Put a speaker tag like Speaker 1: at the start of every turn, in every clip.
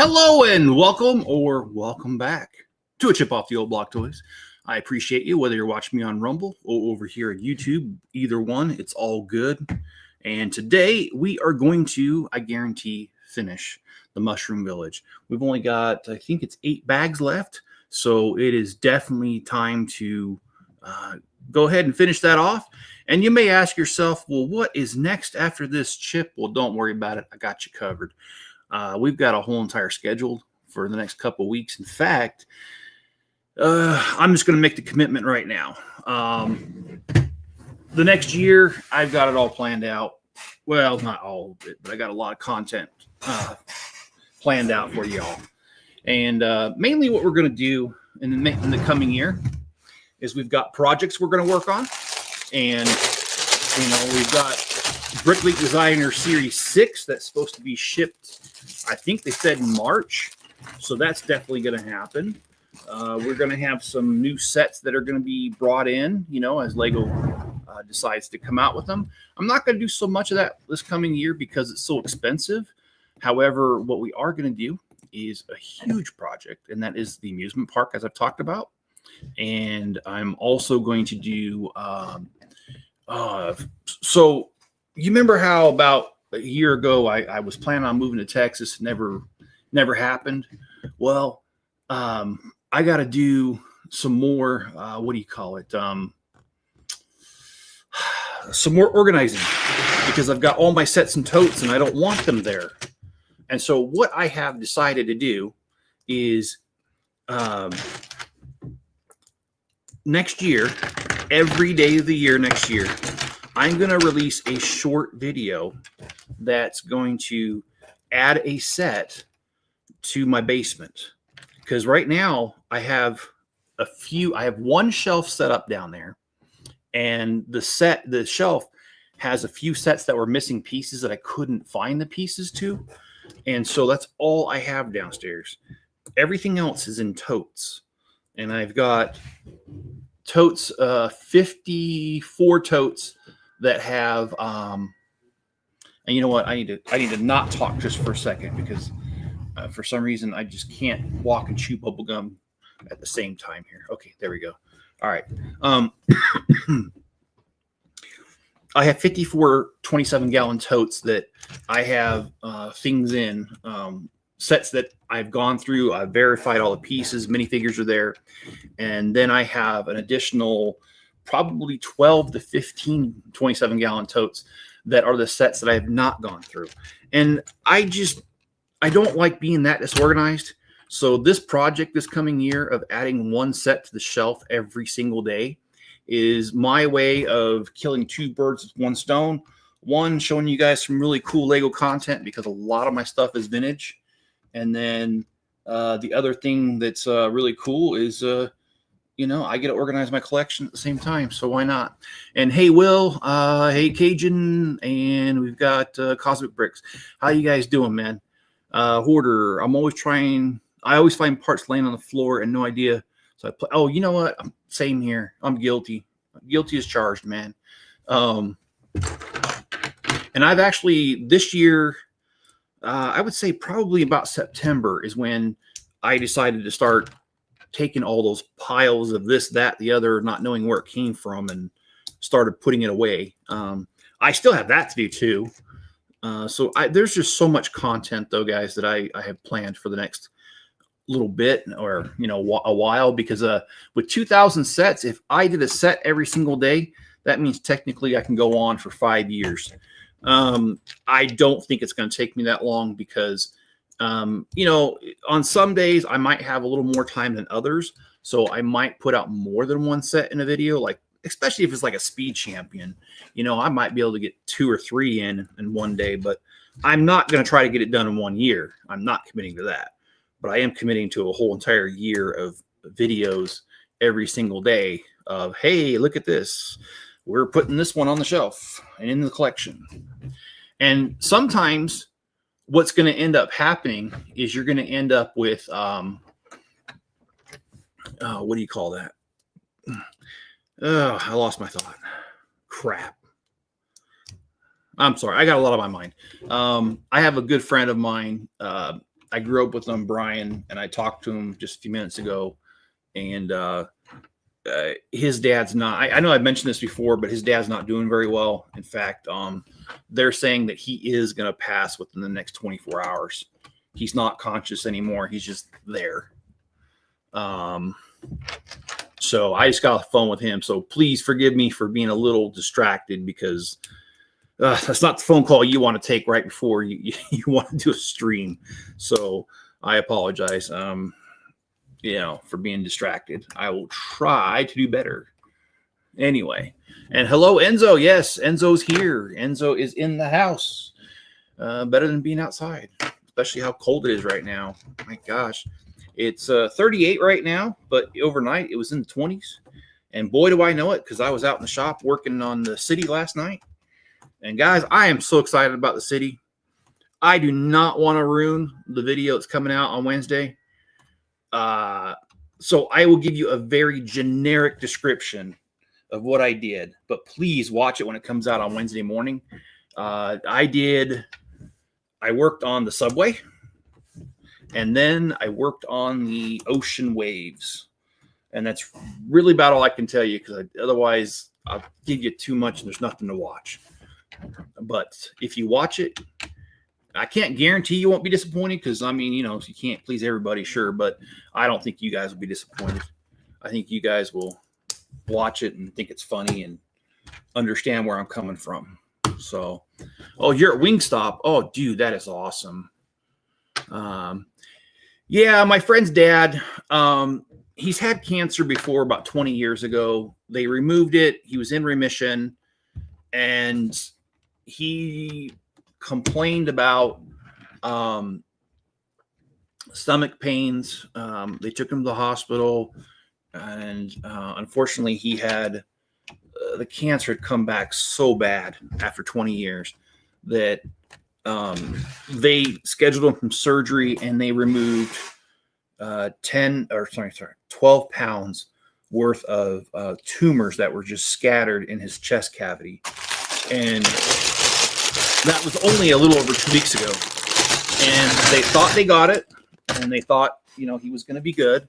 Speaker 1: Hello and welcome back to a Chip Off the Old Block Toys. I appreciate you, whether you're watching me on Rumble or over here at YouTube. Either one, it's all good. And today we are going to, I guarantee, finish the Mushroom Village. We've only got, I think it's 8 bags left. So it is definitely time to go ahead and finish that off. And you may ask yourself, well, what is next after this, Chip? Well, don't worry about it. I got you covered. We've got a whole entire schedule for the next couple of weeks. In fact, I'm just going to make the commitment right now. The next year, I've got it all planned out. Well, not all of it, but I got a lot of content planned out for y'all. And mainly what we're going to do in the coming year is we've got projects we're going to work on. And, we've got Bricklink Designer Series 6 that's supposed to be shipped, I think they said in March. So that's definitely going to happen. We're going to have some new sets that are going to be brought in, as Lego decides to come out with them. I'm not going to do so much of that this coming year because it's so expensive. However, what we are going to do is a huge project, and that is the amusement park, as I've talked about. And I'm also going to do so you remember how about a year ago I was planning on moving to Texas, never happened. Well, I got to do some more some more organizing, because I've got all my sets and totes and I don't want them there. And so what I have decided to do is next year, every day of the year next year, I'm going to release a short video that's going to add a set to my basement. Because right now I have one shelf set up down there, and the shelf has a few sets that were missing pieces that I couldn't find the pieces to. And so that's all I have downstairs. Everything else is in totes. And I've got totes, 54 totes that have and you know what, I need to not talk just for a second, because for some reason I just can't walk and chew bubble gum at the same time here. Okay, there we go. All right. I have 54 27-gallon totes that I have things in, sets that I've gone through. I've verified all the pieces. Minifigures are there. And then I have an additional probably 12 to 15 27-gallon totes that are the sets that I have not gone through. And I don't like being that disorganized. So this project this coming year of adding one set to the shelf every single day is my way of killing two birds with one stone. One, showing you guys some really cool Lego content, because a lot of my stuff is vintage. And then the other thing that's really cool is, I get to organize my collection at the same time. So why not? And hey, Will, hey, Cajun, and we've got Cosmic Bricks. How you guys doing, man? Hoarder, I always find parts laying on the floor and no idea. So oh, you know what? Same here. I'm guilty. Guilty as charged, man. And I've actually, this year, I would say probably about September is when I decided to start taking all those piles of this, that, the other, not knowing where it came from, and started putting it away. I still have that to do too. So there's just so much content, though, guys, that I have planned for the next little bit, or a while, because with 2,000 sets, if I did a set every single day, that means technically I can go on for 5 years. I don't think it's going to take me that long, because on some days I might have a little more time than others, so I might put out more than one set in a video, like especially if it's like a speed champion. I might be able to get 2 or 3 in one day, but I'm not going to try to get it done in 1 year. I'm not committing to that. But I am committing to a whole entire year of videos every single day of, hey, look at this. We're putting this one on the shelf and in the collection. And sometimes what's going to end up happening is you're going to end up with, what do you call that? I lost my thought. Crap. I'm sorry. I got a lot on my mind. I have a good friend of mine. I grew up with him, Brian, and I talked to him just a few minutes ago. And his dad's not. I know I've mentioned this before, but his dad's not doing very well. In fact, they're saying that he is going to pass within the next 24 hours. He's not conscious anymore. He's just there. So I just got off the phone with him. So please forgive me for being a little distracted, because that's not the phone call you want to take right before you want to do a stream. So I apologize, for being distracted. I will try to do better. Anyway, and hello, Enzo. Yes, Enzo's here. Enzo is in the house. Better than being outside, especially how cold it is right now. My gosh. It's 38 right now, but overnight it was in the 20s. And boy, do I know it, because I was out in the shop working on the city last night. And guys, I am so excited about the city. I do not want to ruin the video that's coming out on Wednesday. So I will give you a very generic description of what I did, but please watch it when it comes out on Wednesday morning. I worked on the subway. And then I worked on the ocean waves. And that's really about all I can tell you, because otherwise I'll give you too much and there's nothing to watch. But if you watch it, I can't guarantee you won't be disappointed, because, you can't please everybody, sure. But I don't think you guys will be disappointed. I think you guys will watch it and think it's funny and understand where I'm coming from. So, you're at Wingstop. Oh, dude, that is awesome. Yeah, my friend's dad, he's had cancer before, about 20 years ago. They removed it. He was in remission, and he complained about stomach pains. They took him to the hospital, and unfortunately, he had the cancer had come back so bad after 20 years that they scheduled him from surgery, and they removed 12 pounds worth of tumors that were just scattered in his chest cavity. And that was only a little over 2 weeks ago. And they thought they got it, and they thought, he was going to be good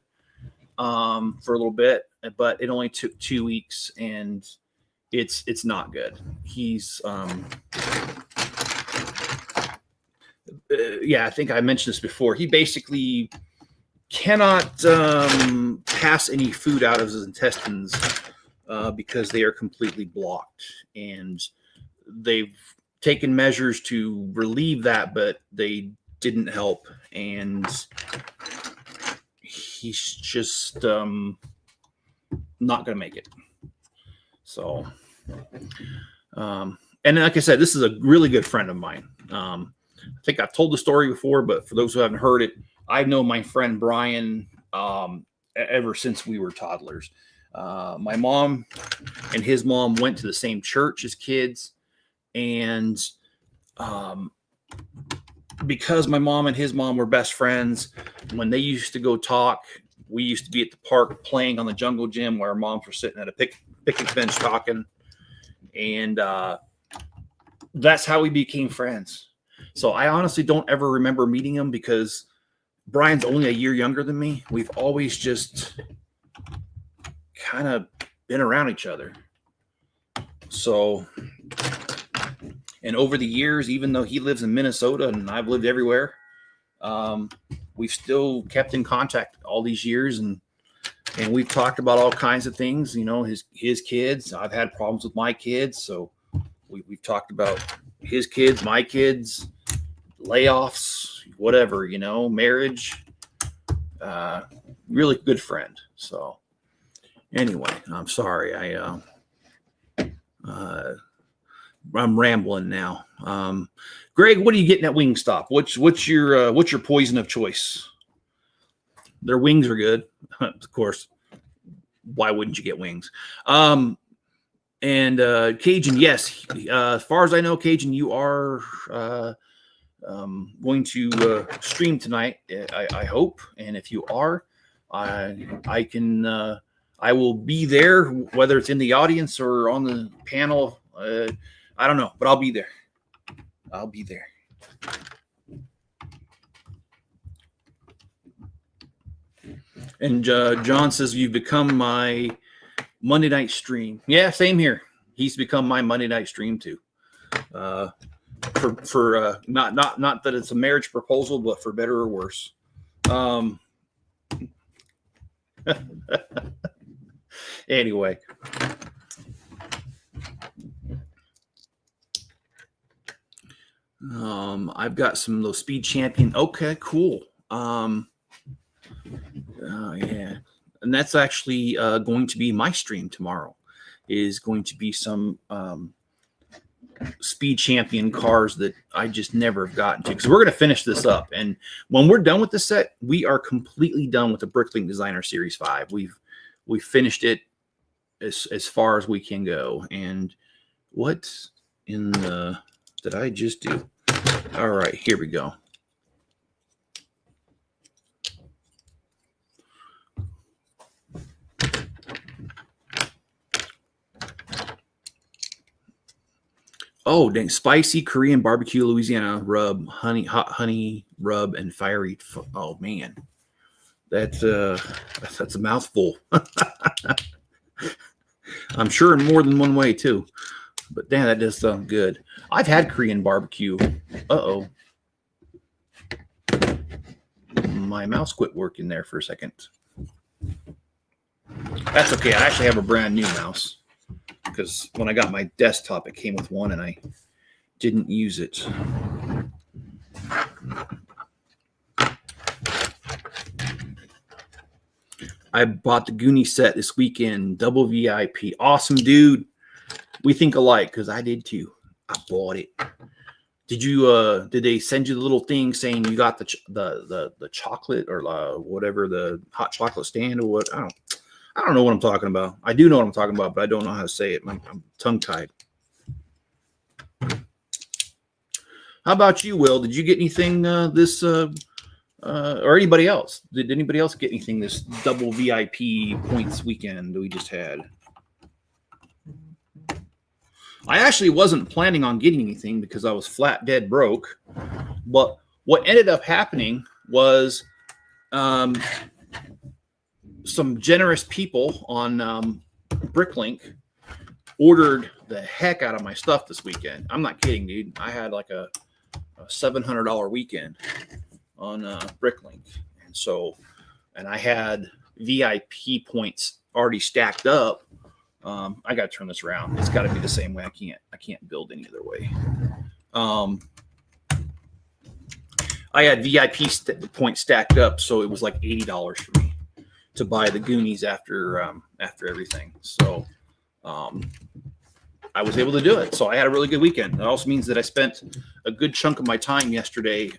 Speaker 1: for a little bit, but it only took 2 weeks, and it's not good. He's I think I mentioned this before. He basically cannot pass any food out of his intestines because they are completely blocked. And they've taken measures to relieve that, but they didn't help. And he's just not going to make it. So, and like I said, this is a really good friend of mine. I think I've told the story before, but for those who haven't heard it, I've known my friend Brian ever since we were toddlers. My mom and his mom went to the same church as kids. And because my mom and his mom were best friends, when they used to go talk, we used to be at the park playing on the jungle gym, where our moms were sitting at a picnic bench talking. And that's how we became friends. So I honestly don't ever remember meeting him, because Brian's only a year younger than me. We've always just kind of been around each other. So, and over the years, even though he lives in Minnesota and I've lived everywhere, we've still kept in contact all these years, and we've talked about all kinds of things. His kids. I've had problems with my kids, so we've talked about his kids, my kids, layoffs, whatever, marriage. Really good friend. So anyway, I'm sorry. I'm rambling now. Greg, what are you getting at Wingstop? What's your poison of choice? Their wings are good, of course. Why wouldn't you get wings? And Cajun, yes. As far as I know, Cajun, you are going to stream tonight. I hope, and if you are, I will be there, whether it's in the audience or on the panel. I don't know, but I'll be there. And John says, you've become my Monday night stream. Yeah, same here. He's become my Monday night stream too. For not that it's a marriage proposal, but for better or worse. Anyway. I've got some of those Speed Champion. Okay, cool. Oh yeah. And that's actually going to be my stream tomorrow. Is going to be some Speed Champion cars that I just never have gotten to, because we're going to finish this up. And when we're done with the set, we are completely done with the Bricklink Designer Series 5. We've finished it as far as we can go. And what in the did I just do? All right, here we go. Oh, dang. Spicy Korean barbecue Louisiana rub, hot honey rub, and fiery. Oh, man. That's a mouthful. I'm sure in more than one way, too. But, damn, that does sound good. I've had Korean barbecue. Uh-oh. My mouse quit working there for a second. That's okay. I actually have a brand new mouse, because when I got my desktop, it came with one, and I didn't use it. I bought the Goonie set this weekend, double VIP. Awesome, dude. We think alike, because I did too. I bought it. Did they send you the little thing saying you got the chocolate or whatever, the hot chocolate stand or what? I don't know what I'm talking about. I do know what I'm talking about, but I don't know how to say it. I'm tongue-tied. How about you, Will? Did you get anything this or anybody else? Did anybody else get anything this double VIP points weekend that we just had? I actually wasn't planning on getting anything because I was flat dead broke. But what ended up happening was some generous people on Bricklink ordered the heck out of my stuff this weekend. I'm not kidding, dude. I had like a $700 weekend on Bricklink. And I had VIP points already stacked up. I got to turn this around. It's got to be the same way. I can't build any other way. I had VIP points stacked up, so it was like $80 for me to buy the Goonies after everything. So I was able to do it. So I had a really good weekend. That also means that I spent a good chunk of my time yesterday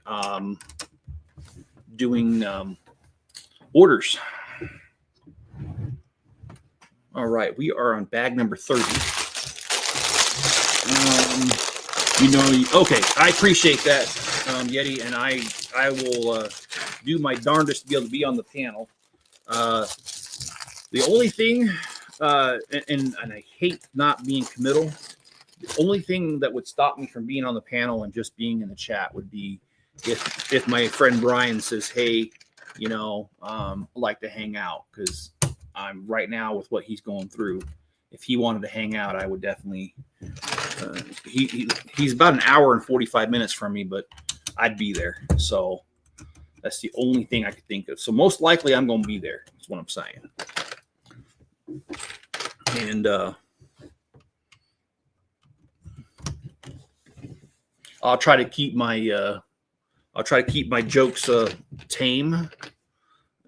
Speaker 1: doing orders. All right, we are on bag number 30. Okay, I appreciate that, Yeti, and I will do my darndest to be able to be on the panel. The only thing, and I hate not being committal, the only thing that would stop me from being on the panel and just being in the chat would be if my friend Brian says, hey, I'd like to hang out, because I'm right now with what he's going through. If he wanted to hang out, I would definitely. He's about an hour and 45 minutes from me, but I'd be there. So that's the only thing I could think of. So most likely, I'm going to be there. That's what I'm saying. And I'll try to keep my jokes tame.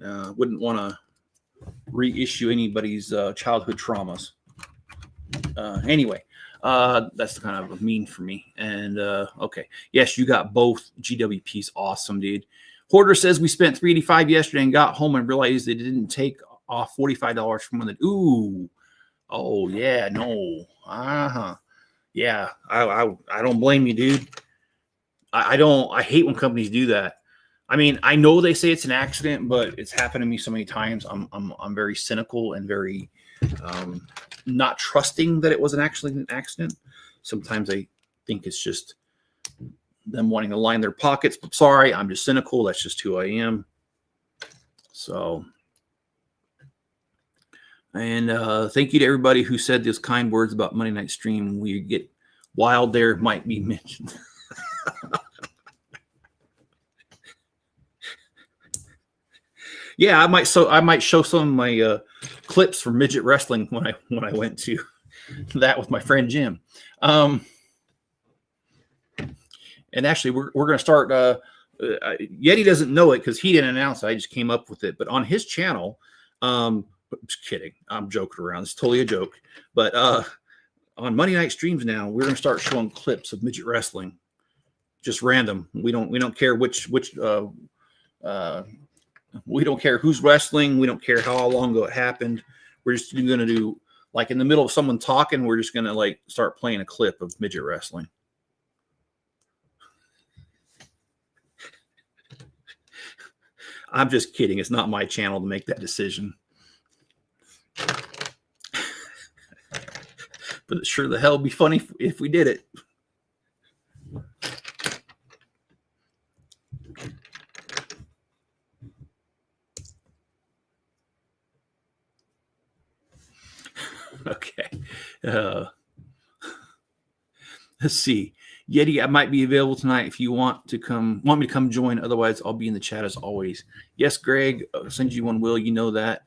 Speaker 1: Wouldn't want to reissue anybody's childhood traumas. Anyway, that's kind of a mean for me. And okay, yes, you got both GWPs. Awesome, dude. Hoarder says we spent $385 yesterday and got home and realized they didn't take off $45 from one. Ooh, oh yeah, no, yeah. I don't blame you, dude. I hate when companies do that. I mean, I know they say it's an accident, but it's happened to me so many times. I'm very cynical and very not trusting that it was actually an accident. Sometimes I think it's just them wanting to line their pockets. But sorry, I'm just cynical. That's just who I am. So, And thank you to everybody who said those kind words about Monday night stream. We get wild there might be mentioned. Yeah, I might show some of my clips from midget wrestling when I went to that with my friend Jim. And actually, we're going to start. Yeti doesn't know it because he didn't announce it. I just came up with it. But on his channel, just kidding. I'm joking around. It's totally a joke. But on Monday night streams now, we're going to start showing clips of midget wrestling, just random. We don't care which we don't care who's wrestling. We don't care how long ago it happened. We're just going to do, like, in the middle of someone talking, we're just going to like start playing a clip of midget wrestling. I'm just kidding. It's not my channel to make that decision. But it sure the hell be funny if we did it. Okay. Let's see. Yeti, I might be available tonight if you want me to come join. Otherwise, I'll be in the chat as always. Yes, Greg, I'll send you one, Will. You know that.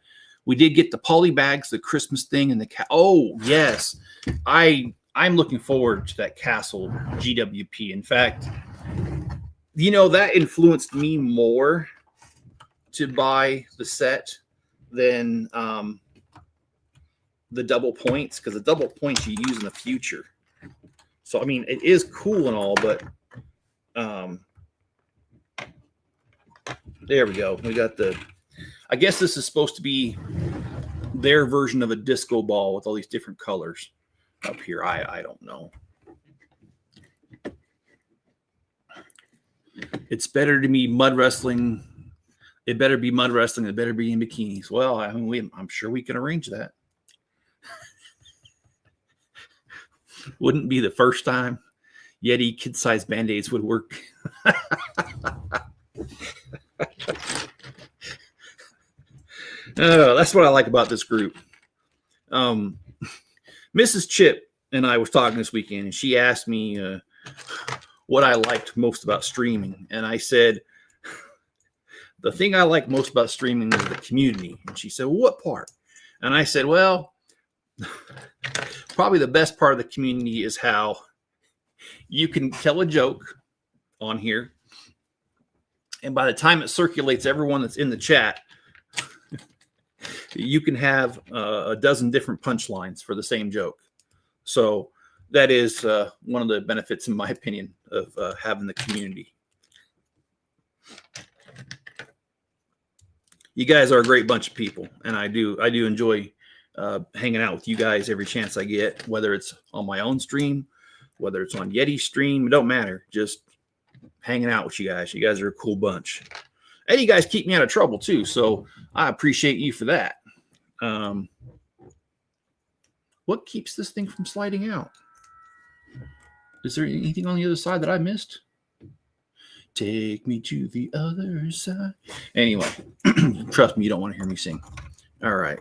Speaker 1: We did get the poly bags, the Christmas thing, and the oh, yes. I'm looking forward to that Castle GWP. In fact, that influenced me more to buy the set than the double points, because the double points you use in the future. So, I mean, it is cool and all, but there we go. We got I guess this is supposed to be their version of a disco ball with all these different colors up here. I don't know. It's better to be mud wrestling. It better be mud wrestling. It better be in bikinis. Well, I mean, I'm sure we can arrange that. Wouldn't be the first time. Yeti kid-sized Band-Aids would work. That's what I like about this group. Mrs. Chip and I was talking this weekend, and she asked me what I liked most about streaming. And I said, the thing I like most about streaming is the community. And she said, well, what part? And I said, well, probably the best part of the community is how you can tell a joke on here, and by the time it circulates everyone that's in the chat, you can have a dozen different punchlines for the same joke. So that is one of the benefits, in my opinion, of having the community. You guys are a great bunch of people, and I do enjoy hanging out with you guys every chance I get, whether it's on my own stream, whether it's on Yeti stream, it don't matter. Just hanging out with you guys. You guys are a cool bunch. And you guys keep me out of trouble too, so I appreciate you for that. What keeps this thing from sliding out? Is there anything on the other side that I missed? Take me to the other side. Anyway, trust me, you don't want to hear me sing. All right.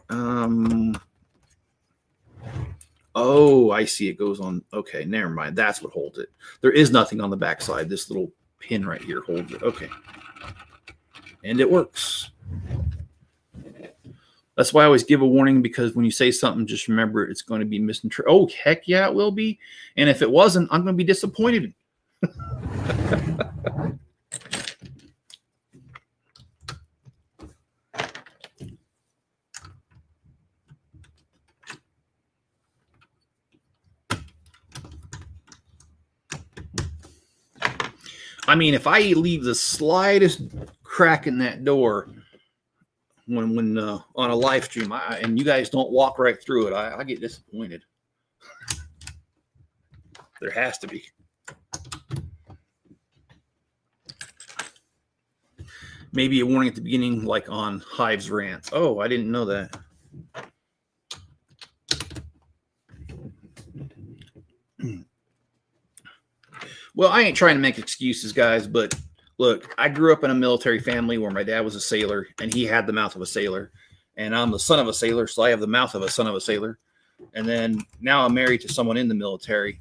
Speaker 1: Oh, I see. It goes on. Okay, never mind. That's what holds it. There is nothing on the backside. This little pin right here holds it. Okay. And it works. That's why I always give a warning, because when you say something, just remember it's going to be misinterpreted. Oh, heck yeah, it will be. And if it wasn't, I'm going to be disappointed. I mean, if I leave the slightest crack in that door when on a live stream, and you guys don't walk right through it, I get disappointed. There has to be. Maybe a warning at the beginning, like on Hive's rants. Oh, I didn't know that. Well, I ain't trying to make excuses, guys, but look, I grew up in a military family where my dad was a sailor, and he had the mouth of a sailor. and I'm the son of a sailor, so I have the mouth of a son of a sailor. And then now I'm married to someone in the military.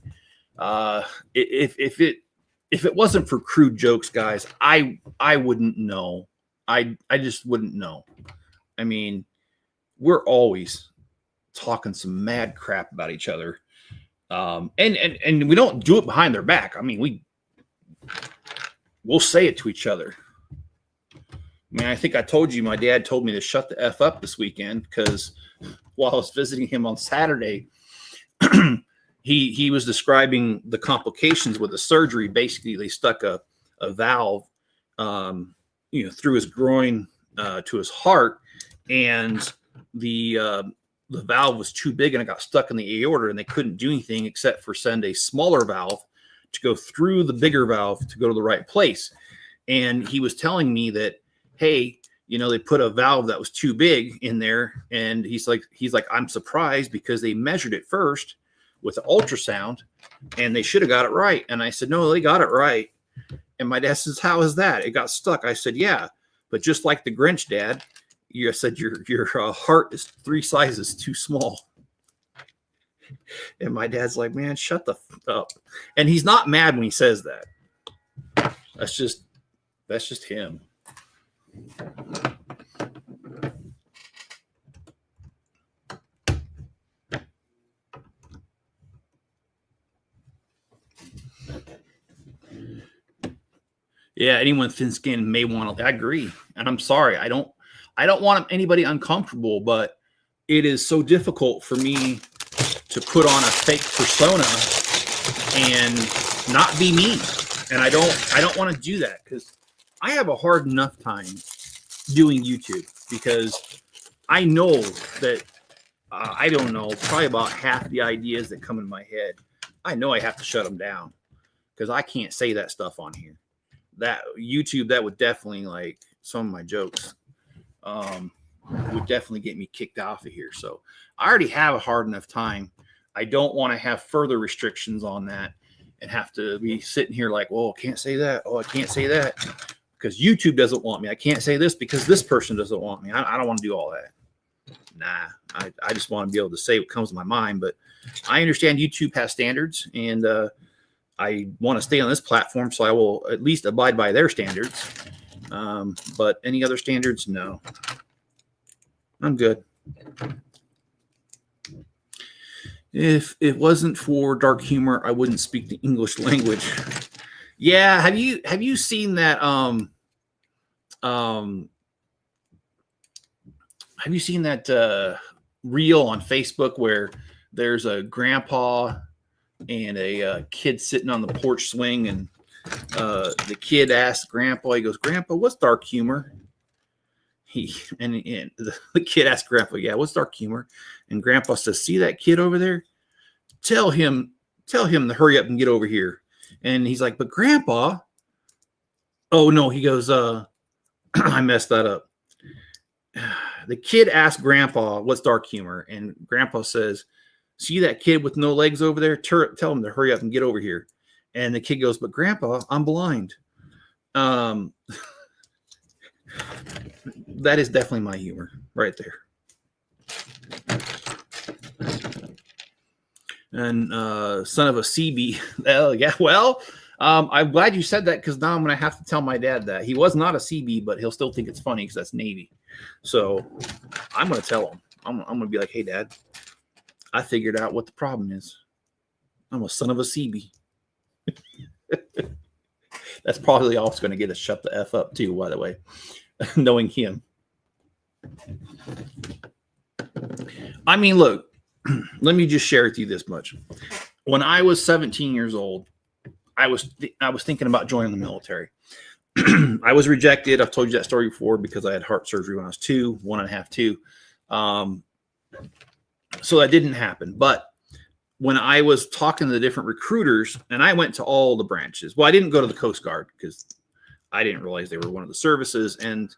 Speaker 1: If it wasn't for crude jokes, guys, I wouldn't know. I just wouldn't know. I mean, we're always talking some mad crap about each other. And we don't do it behind their back. I mean, we'll say it to each other. I mean, I think I told you my dad told me to shut the F up this weekend because while I was visiting him on Saturday, he was describing the complications with the surgery. Basically, they stuck a valve, through his groin to his heart, and the valve was too big and it got stuck in the aorta, and they couldn't do anything except for send a smaller valve to go through the bigger valve to go to the right place. And he was telling me that, hey, they put a valve that was too big in there. And he's like, I'm surprised because they measured it first with the ultrasound and they should have got it right. And I said, no, they got it right. And my dad says, how is that? It got stuck. I said, yeah, but just like the Grinch, Dad, you said your heart is 3 sizes too small. And my dad's like, man, shut the f up. And he's not mad when he says that. That's just him. Yeah, anyone thin-skinned may want to. I agree, and I'm sorry. I don't want anybody uncomfortable, but it is so difficult for me to put on a fake persona and not be me. And I don't want to do that because I have a hard enough time doing YouTube because I know that I don't know, probably about half the ideas that come in my head, I know I have to shut them down because I can't say that stuff on here. That YouTube, that would definitely, like, some of my jokes would definitely get me kicked off of here. So I already have a hard enough time. I don't want to have further restrictions on that and have to be sitting here like, well, I can't say that. Oh, I can't say that because YouTube doesn't want me. I can't say this because this person doesn't want me. I don't want to do all that. Nah, I just want to be able to say what comes to my mind. But I understand YouTube has standards, and I want to stay on this platform, so I will at least abide by their standards. But any other standards, no. I'm good. If it wasn't for dark humor, I wouldn't speak the English language. Yeah, have you seen that? Have you seen that reel on Facebook where there's a grandpa and a kid sitting on the porch swing, and the kid asks Grandpa, he goes, "Grandpa, what's dark humor?" And the kid asked Grandpa, "Yeah, what's dark humor?" And Grandpa says, "See that kid over there? Tell him to hurry up and get over here." And he's like, "But Grandpa," oh no, he goes, I messed that up. The kid asked Grandpa, "What's dark humor?" And Grandpa says, "See that kid with no legs over there? Tell him to hurry up and get over here." And the kid goes, "But Grandpa, I'm blind." That is definitely my humor right there. And son of a CB. Yeah, well, I'm glad you said that because now I'm going to have to tell my dad that. He was not a CB, but he'll still think it's funny because that's Navy. So I'm going to tell him. I'm going to be like, "Hey, Dad, I figured out what the problem is. I'm a son of a CB." That's probably also going to get us shut the F up too, by the way, knowing him. I mean, look, let me just share with you this much. When I was 17 years old, I was thinking about joining the military. I was rejected. I've told you that story before because I had heart surgery when I was 1.5, 2. So that didn't happen. But when I was talking to the different recruiters, and I went to all the branches. Well, I didn't go to the Coast Guard because I didn't realize they were one of the services. And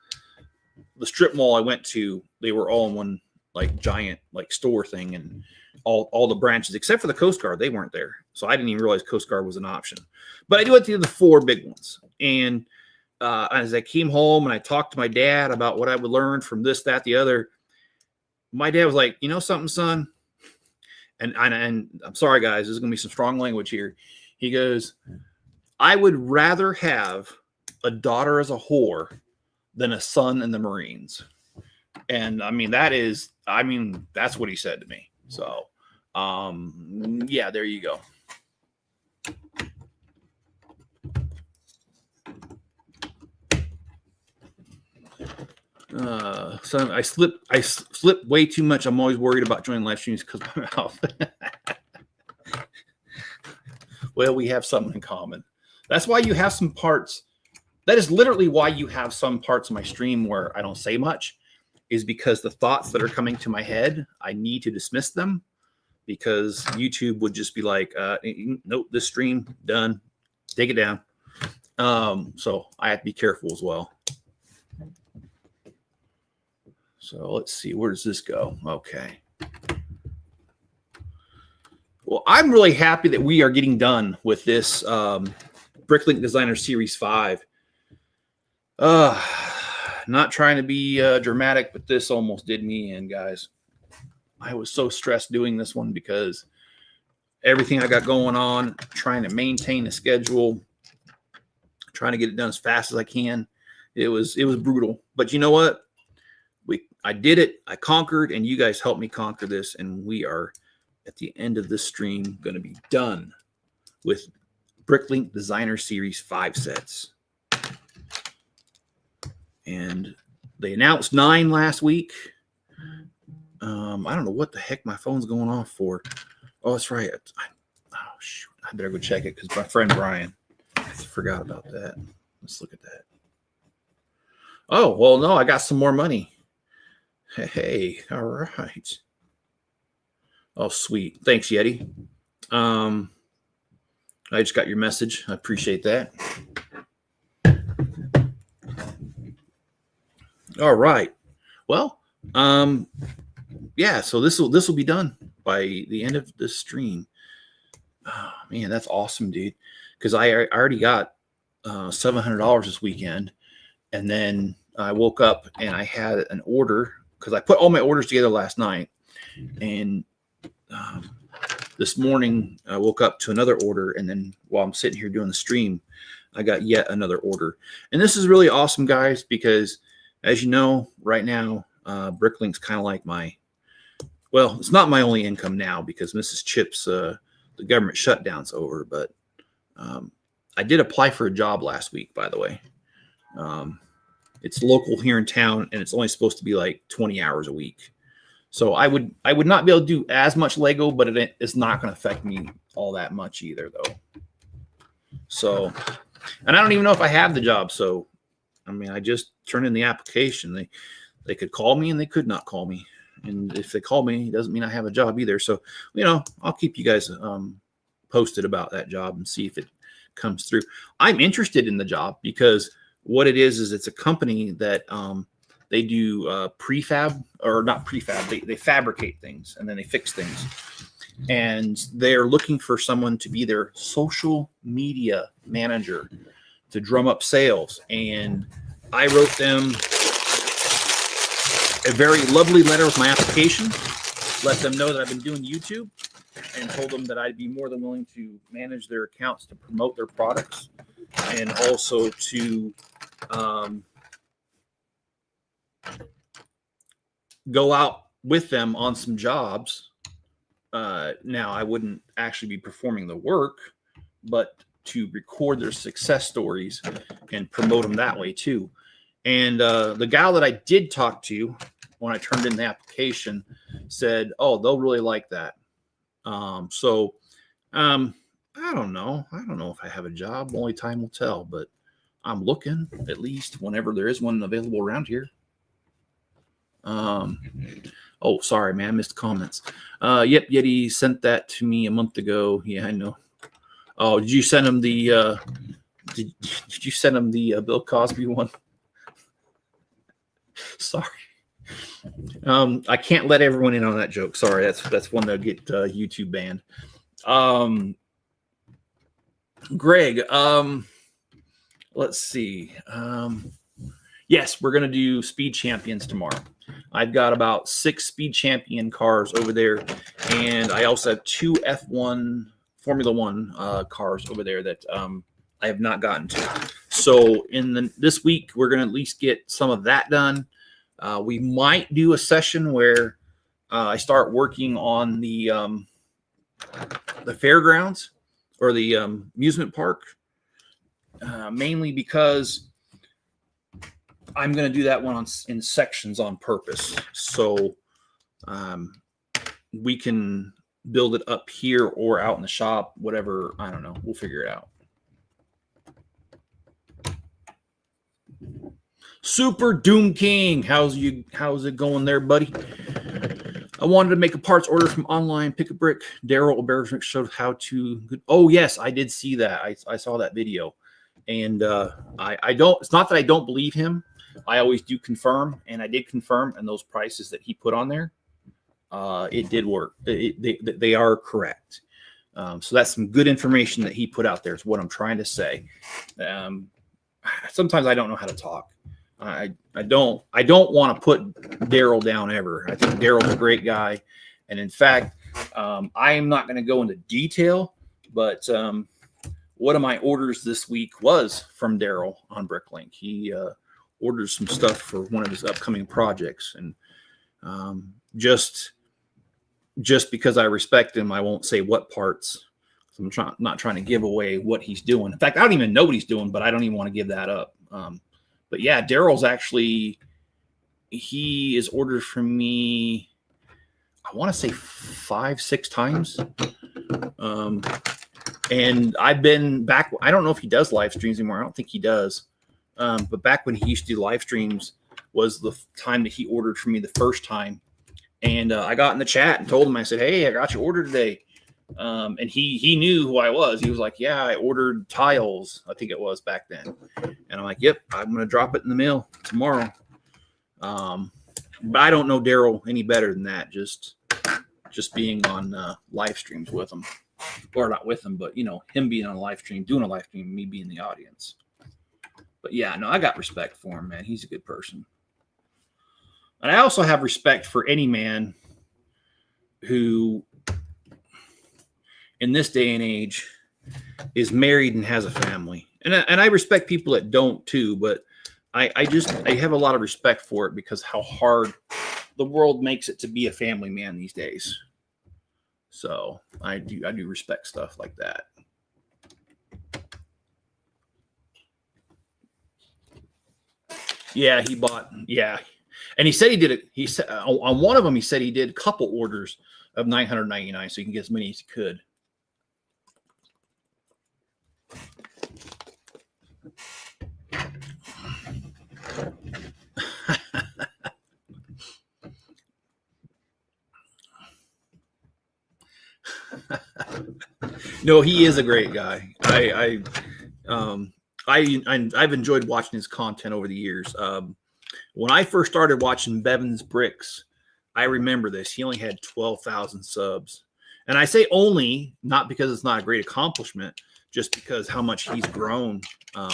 Speaker 1: the strip mall I went to, they were all in one like giant like store thing, and all the branches except for the Coast Guard, they weren't there. So I didn't even realize Coast Guard was an option. But I went to the 4 big ones. And as I came home and I talked to my dad about what I would learn from this, that, the other, my dad was like, you know something, son? And I'm sorry, guys, there's going to be some strong language here. He goes, I would rather have a daughter as a whore than a son in the Marines. And I mean, that's what he said to me. So, yeah, there you go. So I slip way too much. I'm always worried about joining live streams because of my mouth. Well, we have something in common. That's why you have some parts. That is literally why you have some parts of my stream where I don't say much, is because the thoughts that are coming to my head, I need to dismiss them, because YouTube would just be like, nope, this stream done, take it down. So I have to be careful as well. So let's see, where does this go? Okay. Well, I'm really happy that we are getting done with this Bricklink Designer Series 5. Not trying to be dramatic, but this almost did me in, guys. I was so stressed doing this one because everything I got going on, trying to maintain the schedule, trying to get it done as fast as I can. It was brutal. But you know what? I did it. I conquered, and you guys helped me conquer this, and we are at the end of this stream going to be done with Bricklink Designer Series 5 sets. And they announced 9 last week. I don't know what the heck my phone's going off for. Oh, that's right. Oh, shoot. I better go check it because my friend Brian, I forgot about that. Let's look at that. Oh, well, no, I got some more money. Hey, all right. Oh, sweet. Thanks, Yeti. I just got your message. I appreciate that. All right. Well, yeah, so this will be done by the end of this stream. Oh, man, that's awesome, dude. Because I already got $700 this weekend, and then I woke up and I had an order because I put all my orders together last night, and this morning I woke up to another order, and then while I'm sitting here doing the stream, I got yet another order. And this is really awesome, guys, because as you know, right now, Bricklink's kind of like well, it's not my only income now because Mrs. Chip's, the government shutdown's over, but I did apply for a job last week, by the way. It's local here in town, and it's only supposed to be like 20 hours a week. So I would not be able to do as much Lego, but it's not going to affect me all that much either, though. So, and I don't even know if I have the job. So, I mean, I just turned in the application. They could call me and they could not call me. And if they call me, it doesn't mean I have a job either. So, you know, I'll keep you guys posted about that job and see if it comes through. I'm interested in the job because what it is it's a company that they do prefab, or not prefab. They fabricate things and then they fix things. And they're looking for someone to be their social media manager to drum up sales. And I wrote them a very lovely letter with my application, let them know that I've been doing YouTube, and told them that I'd be more than willing to manage their accounts to promote their products, and also to go out with them on some jobs. Now, I wouldn't actually be performing the work, but to record their success stories and promote them that way too. And the gal that I did talk to when I turned in the application said, oh, they'll really like that. So I don't know. I don't know if I have a job. Only time will tell, but I'm looking at least whenever there is one available around here. Oh, sorry, man. I missed comments. Yep, Yeti sent that to me a month ago. Yeah, I know. Oh, did you send him the did you send him the Bill Cosby one? Sorry. I can't let everyone in on that joke. Sorry, that's one that'll get YouTube banned. Greg, let's see. Yes, we're gonna do Speed Champions tomorrow. I've got about 6 Speed Champion cars over there, and I also have 2 F1 Formula One cars over there that I have not gotten to. So this week, we're going to at least get some of that done. We might do a session where I start working on the fairgrounds or the amusement park, mainly because I'm going to do that one in sections on purpose. So we can build it up here or out in the shop, whatever. I don't know. We'll figure it out. Super Doom King, how's it going there, buddy? I wanted to make a parts order from online. Pick a brick. Daryl Bearsmith showed how to. Oh yes, I did see that. I saw that video, and I don't. It's not that I don't believe him. I always do confirm, and I did confirm, and those prices that he put on there, it did work. They are correct. So that's some good information that he put out there. Is what I'm trying to say. Sometimes I don't know how to talk. I don't want to put Daryl down ever. I think Daryl's a great guy, and in fact, I am not going to go into detail, but one of my orders this week was from Daryl on Bricklink. He ordered some stuff for one of his upcoming projects, and just because I respect him, I won't say what parts. I'm not trying to give away what he's doing. In fact, I don't even know what he's doing, but I don't even want to give that up. But yeah, Daryl's he is ordered from me, I want to say 5-6 times. And I've been back. I don't know if he does live streams anymore. I don't think he does. But back when he used to do live streams was the time that he ordered from me the first time. And I got in the chat and told him, I said, hey, I got your order today. And he knew who I was. He was like, yeah, I ordered tiles. I think it was back then. And I'm like, yep, I'm going to drop it in the mail tomorrow. But I don't know Daryl any better than that. Just being on live streams with him, or not with him, but him being on a live stream, doing a live stream, me being the audience. But yeah, no, I got respect for him, man. He's a good person. And I also have respect for any man who, in this day and age, is married and has a family. And I respect people that don't too, but I have a lot of respect for it because how hard the world makes it to be a family man these days. So I do respect stuff like that. Yeah, he bought, yeah. And he said he did it. He said on one of them, he said he did a couple orders of $999, so he can get as many as he could. No, he is a great guy. I've enjoyed watching his content over the years. When I first started watching Bevan's Bricks, I remember this. He only had 12,000 subs. And I say only, not because it's not a great accomplishment, just because how much he's grown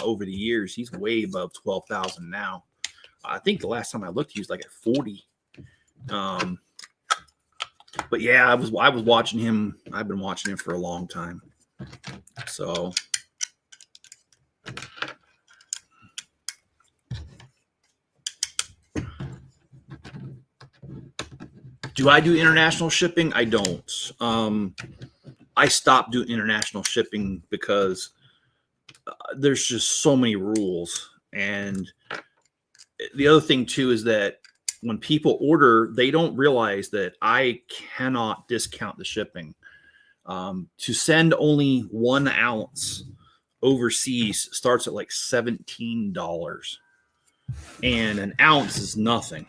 Speaker 1: over the years. He's way above 12,000 now. I think the last time I looked, he was like at 40. But yeah, I was watching him. I've been watching him for a long time. So do I do international shipping? I don't. I stopped doing international shipping because there's just so many rules. And the other thing too is that when people order, they don't realize that I cannot discount the shipping. To send only 1 ounce overseas starts at like $17. And an ounce is nothing.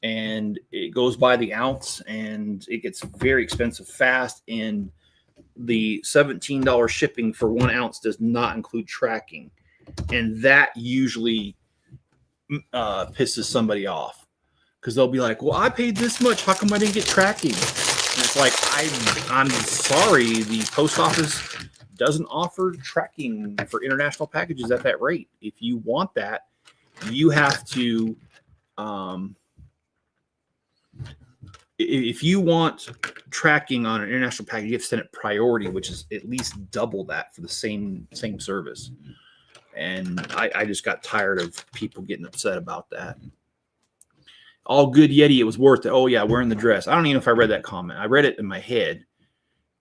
Speaker 1: And it goes by the ounce, and it gets very expensive fast. And the $17 shipping for 1 ounce does not include tracking. And that usually pisses somebody off because they'll be like, well, I paid this much. How come I didn't get tracking? And it's like, I'm sorry. The post office doesn't offer tracking for international packages at that rate. If you want that, you have to if you want tracking on an international package, you have to send it priority, which is at least double that for the same service. And I just got tired of people getting upset about that. All good, Yeti. It was worth it. Oh yeah, wearing the dress. I don't even know if I read that comment. I read it in my head.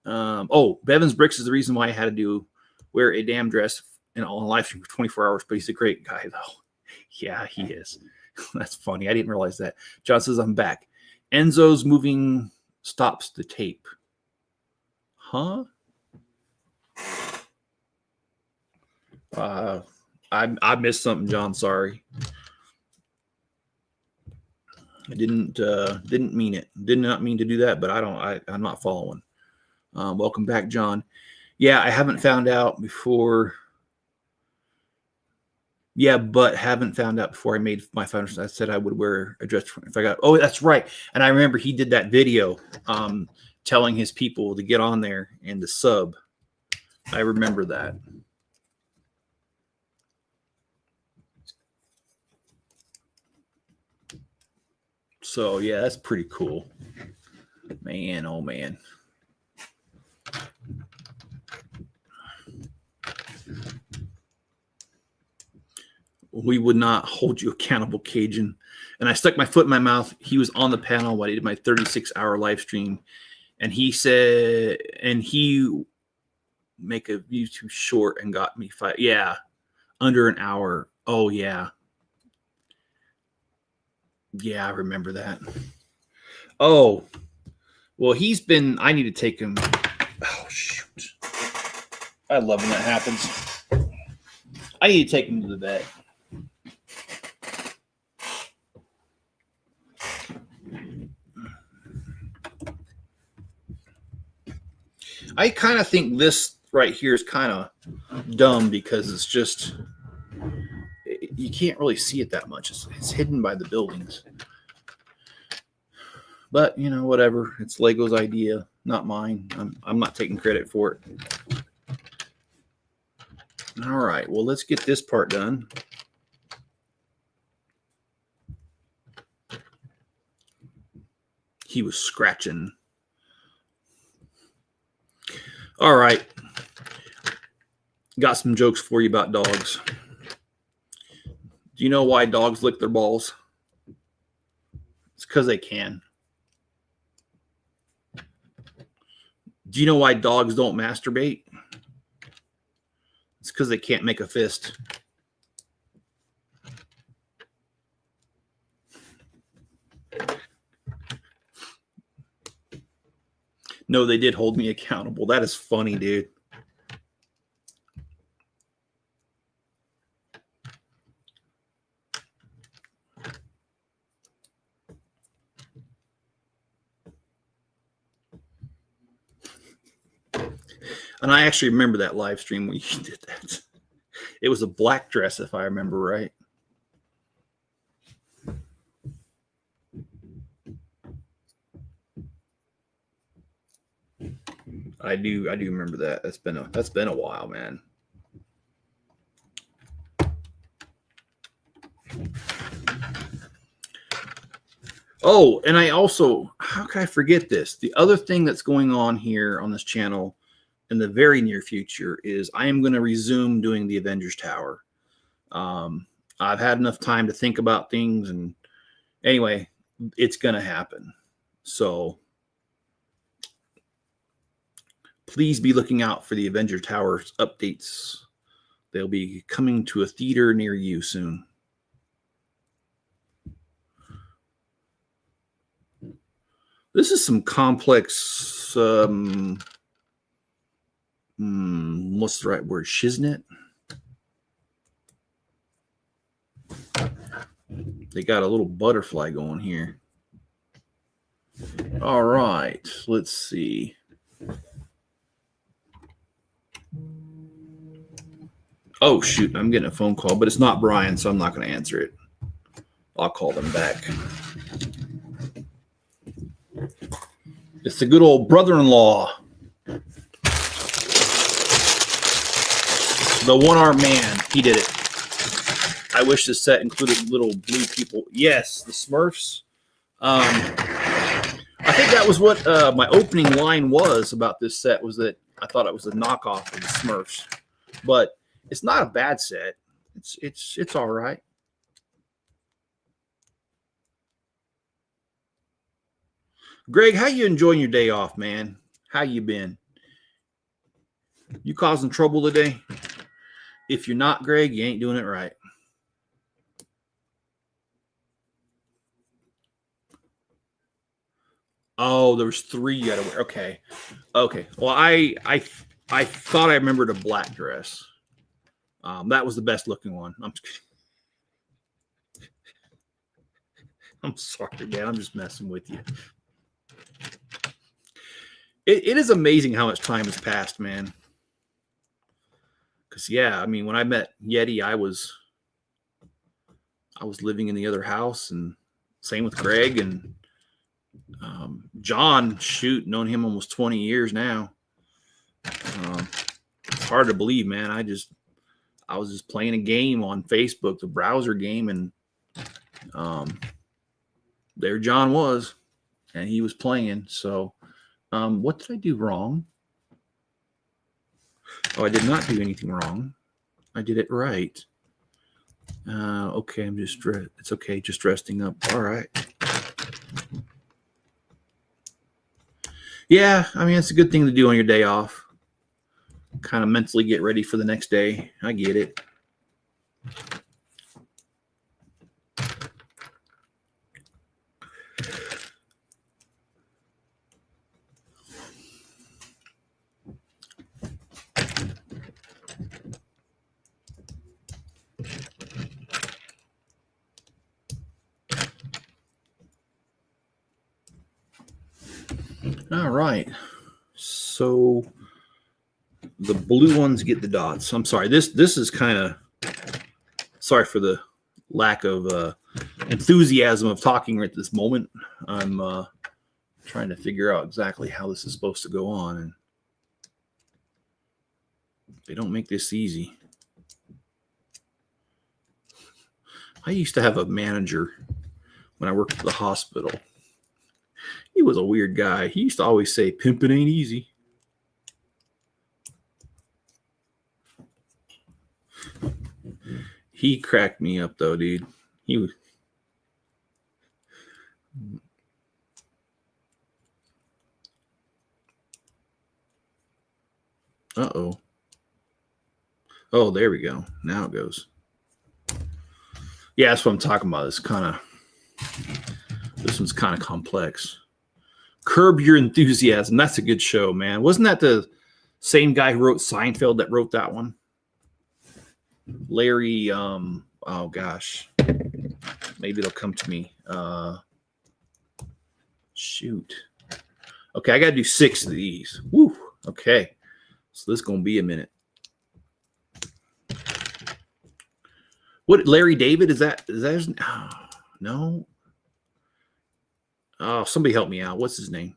Speaker 1: Bevan's Bricks is the reason why I had to wear a damn dress on live stream for 24 hours. But he's a great guy, though. Yeah, he is. That's funny. I didn't realize that. John says I'm back. Enzo's moving stops the tape. Huh? I missed something, John. Sorry. I didn't mean it. Did not mean to do that, but I'm not following. Welcome back, John. Yeah, I haven't found out before. Yeah, but haven't found out before I made my final. I said I would wear a dress if I got. Oh, that's right. And I remember he did that video telling his people to get on there and to sub. I remember that. So yeah, that's pretty cool. Man, oh man. We would not hold you accountable, Cajun. And I stuck my foot in my mouth. He was on the panel while I did my 36-hour live stream. And he said, and he make a YouTube short and got me five. Yeah, under an hour. Oh, yeah. Yeah, I remember that. Oh, well, I need to take him. Oh, shoot. I love when that happens. I need to take him to the vet. I kind of think this right here is kind of dumb because it's just, you can't really see it that much. It's hidden by the buildings. But, you know, whatever. It's Lego's idea, not mine. I'm not taking credit for it. All right. Well, let's get this part done. He was scratching. All right. Got some jokes for you about dogs. Do you know why dogs lick their balls? It's because they can. Do you know why dogs don't masturbate? It's because they can't make a fist. No, they did hold me accountable. That is funny, dude. And I actually remember that live stream when you did that. It was a black dress, if I remember right. I do remember that. That's been a while, man. Oh, and I also, how can I forget this? The other thing that's going on here on this channel in the very near future is I am going to resume doing the Avengers Tower. I've had enough time to think about things, and anyway, it's going to happen. So please be looking out for the Avenger Tower updates. They'll be coming to a theater near you soon. This is some complex, what's the right word? Shiznit? They got a little butterfly going here. All right, let's see. Oh, shoot, I'm getting a phone call, but it's not Brian, so I'm not going to answer it. I'll call them back. It's the good old brother-in-law. The one-armed man. He did it. I wish this set included little blue people. Yes, the Smurfs. I think that was what my opening line was about this set, was that I thought it was a knockoff of the Smurfs, but it's not a bad set. It's all right. Greg, how you enjoying your day off, man? How you been? You causing trouble today? If you're not, Greg, you ain't doing it right. Oh, there was 3 you gotta wear. Okay. Well, I thought I remembered a black dress. That was the best looking one. I'm sorry, man. I'm just messing with you. It is amazing how much time has passed, man. Because yeah, I mean, when I met Yeti, I was living in the other house, and same with Greg and John. Shoot, known him almost 20 years now. It's hard to believe, man. I was just playing a game on Facebook, the browser game, and there John was, and he was playing. So, what did I do wrong? Oh, I did not do anything wrong. I did it right. Okay, I'm just it's okay, just resting up. All right. Yeah, I mean, it's a good thing to do on your day off. Kind of mentally get ready for the next day. I get it. All right. So the blue ones get the dots. I'm sorry. This is kind of, sorry for the lack of enthusiasm of talking right at this moment. I'm trying to figure out exactly how this is supposed to go on, and they don't make this easy. I used to have a manager when I worked at the hospital. He was a weird guy. He used to always say, "Pimping ain't easy." He cracked me up, though, dude. He was. Uh-oh. Oh, there we go. Now it goes. Yeah, that's what I'm talking about. This one's kind of complex. Curb Your Enthusiasm. That's a good show, man. Wasn't that the same guy who wrote Seinfeld that wrote that one? Larry, oh gosh. Maybe it'll come to me. Shoot. Okay, I got to do 6 of these. Woo. Okay. So this is going to be a minute. What, Larry David? Is that his, oh, no? Oh, somebody help me out. What's his name?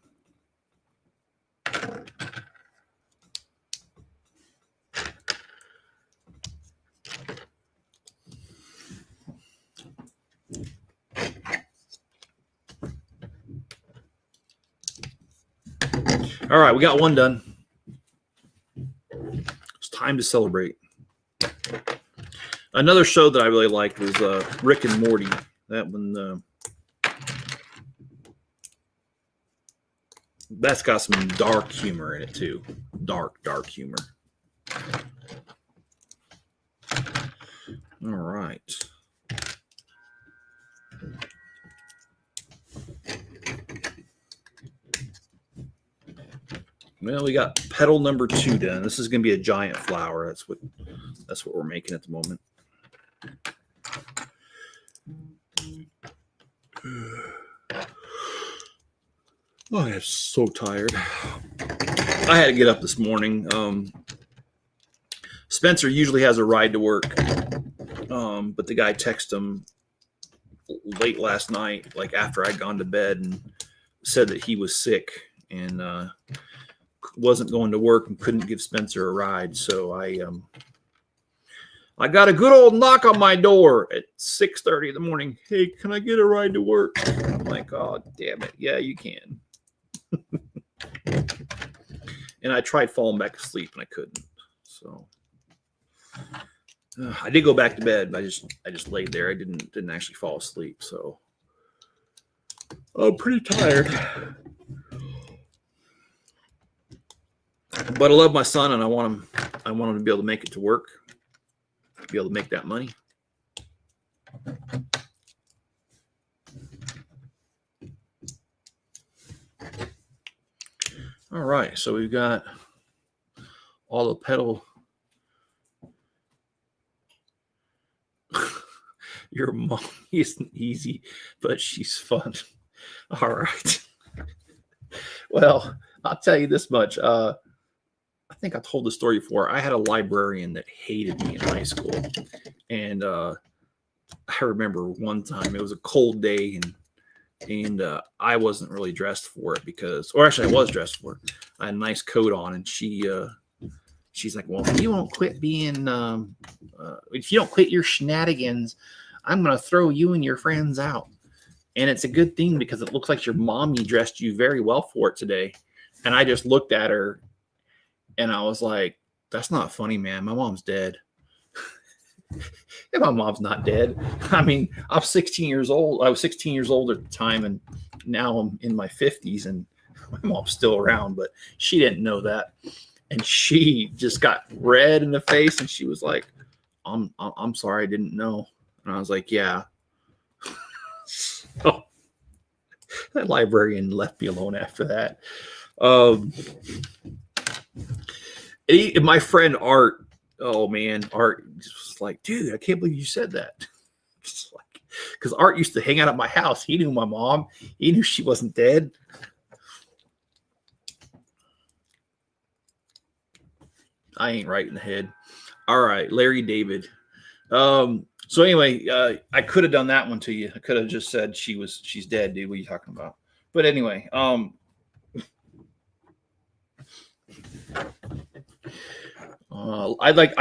Speaker 1: All right, we got one done. It's time to celebrate. Another show that I really liked was Rick and Morty. That one, that's got some dark humor in it too. Dark humor. All right. Well, we got petal number 2 done. This is going to be a giant flower. That's what we're making at the moment. Oh, I'm so tired. I had to get up this morning. Spencer usually has a ride to work, but the guy texted him late last night, like after I'd gone to bed, and said that he was sick and wasn't going to work and couldn't give Spencer a ride. So I got a good old knock on my door at 6:30 in the morning. Hey, can I get a ride to work? I'm like, oh, damn it. Yeah, you can. And I tried falling back asleep and I couldn't. So I did go back to bed, but I just laid there. I didn't actually fall asleep. So I'm pretty tired. But I love my son, and I want him to be able to make it to work, be able to make that money. All right, so we've got all the pedal. Your mom isn't easy, but she's fun. All right. Well, I'll tell you this much. I think I told the story before. I had a librarian that hated me in high school. And I remember one time it was a cold day and I wasn't really dressed for it or actually I was dressed for it. I had a nice coat on, and she's like, well, if you won't quit being, if you don't quit your shenanigans, I'm going to throw you and your friends out. And it's a good thing because it looks like your mommy dressed you very well for it today. And I just looked at her and I was like, that's not funny, man. My mom's dead. And my mom's not dead. I mean, I'm 16 years old. I was 16 years old at the time, and now I'm in my 50s, and my mom's still around, but she didn't know that. And she just got red in the face, and she was like, I'm sorry, I didn't know. And I was like, yeah. So, that librarian left me alone after that. My friend Art, oh man, Art was like, dude, I can't believe you said that. Because Art used to hang out at my house. He knew my mom. He knew she wasn't dead. I ain't right in the head. All right, Larry David. So anyway, I could have done that one to you. I could have just said she's dead, dude. What are you talking about? But anyway, I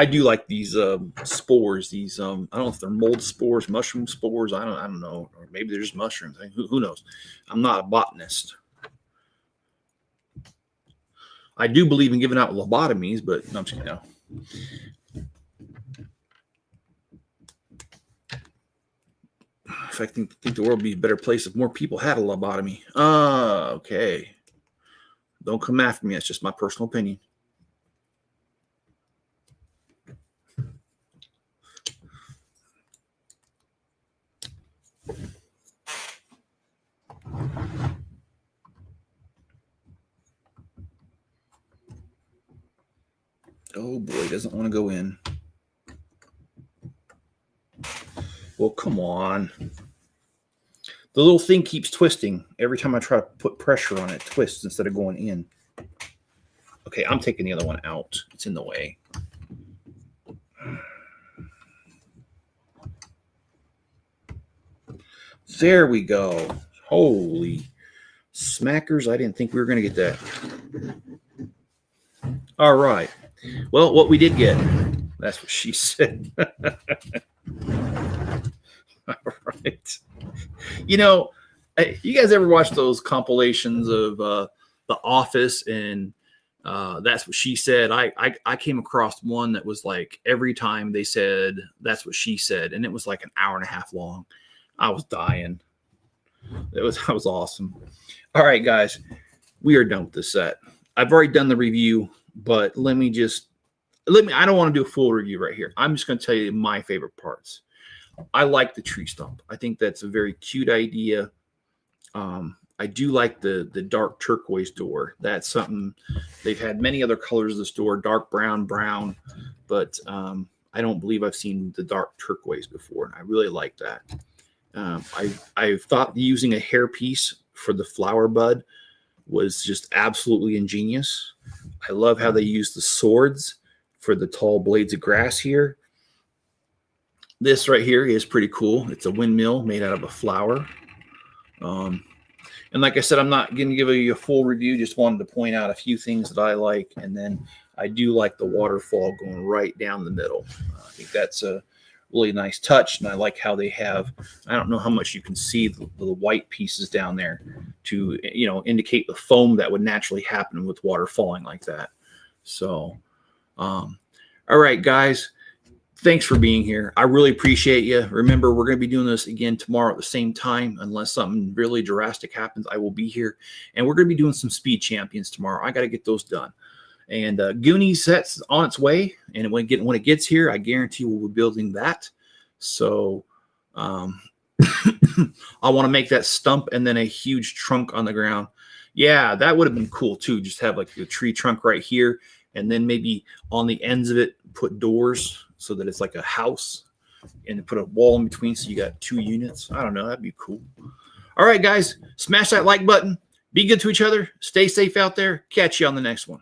Speaker 1: do like these spores. These I don't know if they're mold spores, mushroom spores. I don't know, or maybe they're just mushrooms. Who knows? I'm not a botanist. I do believe in giving out lobotomies, but no, I'm just kidding. No. In fact, I think the world would be a better place if more people had a lobotomy. Okay. Don't come after me. That's just my personal opinion. Oh boy, doesn't want to go in. Well, come on. The little thing keeps twisting. Every time I try to put pressure on it, it twists instead of going in. Okay, I'm taking the other one out. It's in the way. There we go. Holy smackers. I didn't think we were going to get that. All right. Well, what we did get, that's what she said. All right. You know, you guys ever watch those compilations of The Office and That's What She Said? I came across one that was like every time they said That's What She Said, and it was like an hour and a half long. I was dying. That was awesome. All right, guys, we are done with this set. I've already done the review, but I don't want to do a full review right here. I'm just going to tell you my favorite parts. I like the tree stump. I think that's a very cute idea. I do like the dark turquoise door. That's something they've had many other colors of this door, dark brown, but I don't believe I've seen the dark turquoise before, and I really like that. I thought using a hairpiece for the flower bud was just absolutely ingenious. I love how they use the swords for the tall blades of grass here. This right here is pretty cool. It's a windmill made out of a flower. And like I said, I'm not going to give you a full review. Just wanted to point out a few things that I like. And then I do like the waterfall going right down the middle. I think that's a really nice touch. And I like how they have, I don't know how much you can see the white pieces down there to, you know, indicate the foam that would naturally happen with water falling like that. So, all right, guys. Thanks for being here. I really appreciate you. Remember, we're going to be doing this again tomorrow at the same time. Unless something really drastic happens, I will be here. And we're going to be doing some speed champions tomorrow. I got to get those done. And Goonies set's on its way. And when it gets here, I guarantee we'll be building that. So I want to make that stump and then a huge trunk on the ground. Yeah, that would have been cool too. Just have like the tree trunk right here. And then maybe on the ends of it, put doors so that it's like a house, and put a wall in between so you got 2 units. I don't know. That'd be cool. All right, guys. Smash that like button. Be good to each other. Stay safe out there. Catch you on the next one.